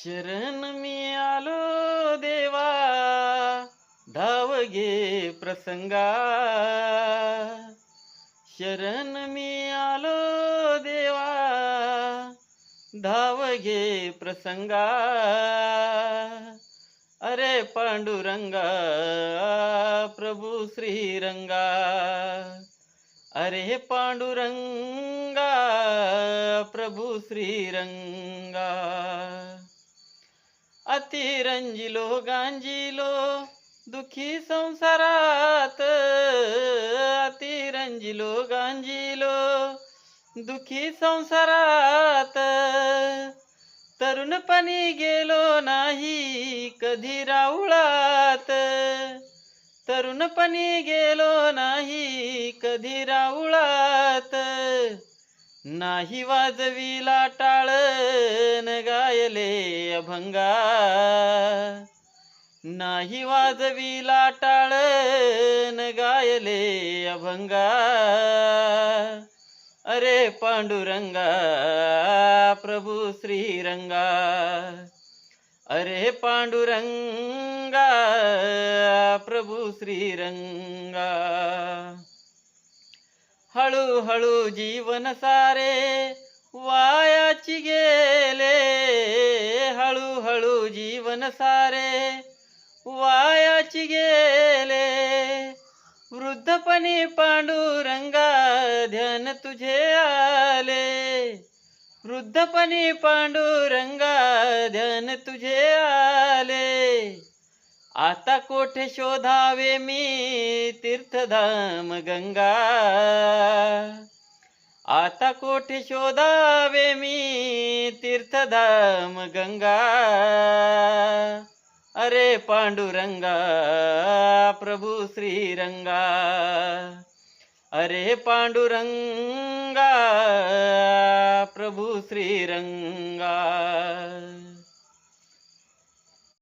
शरण मी आलो देवा, धाव घे प्रसंगा. शरण मी आलो देवा, धाव घे प्रसंगा. अरे पांडुरंगा, प्रभू श्रीरंगा. अरे पांडुरंगा, प्रभू श्रीरंगा. अतिरंजिलो गांजिलो दुखी संसारात. अतिरंजिलो गांजिलो दुखी संसारात. तरुणपणी गेलो नाही कधी राऊळात. तरुणपणी गेलो नाही कधी राऊळात. नाही वाजविला टाळ न गायले अभंगा. नाही वाजविला टाळ न गायले अभंगा. अरे पांडुरंगा, प्रभू श्रीरंगा. अरे पांडुरंगा, प्रभू श्रीरंगा. हळूहळू जीवन सारे वायाची गेले. हळूहळू जीवन सारे वायाची गेले. वृद्धपणी पांडुरंगा ध्यान तुझे आले. वृद्धपणी पांडुरंगा ध्यान तुझे आले. आता कोठे शोधावे मी तीर्थधाम गंगा. आता कोठे शोधावे मी तीर्थधाम गंगा. अरे पांडुरंगा, प्रभू श्रीरंगा. अरे पांडुरंगा, प्रभू श्रीरंगा.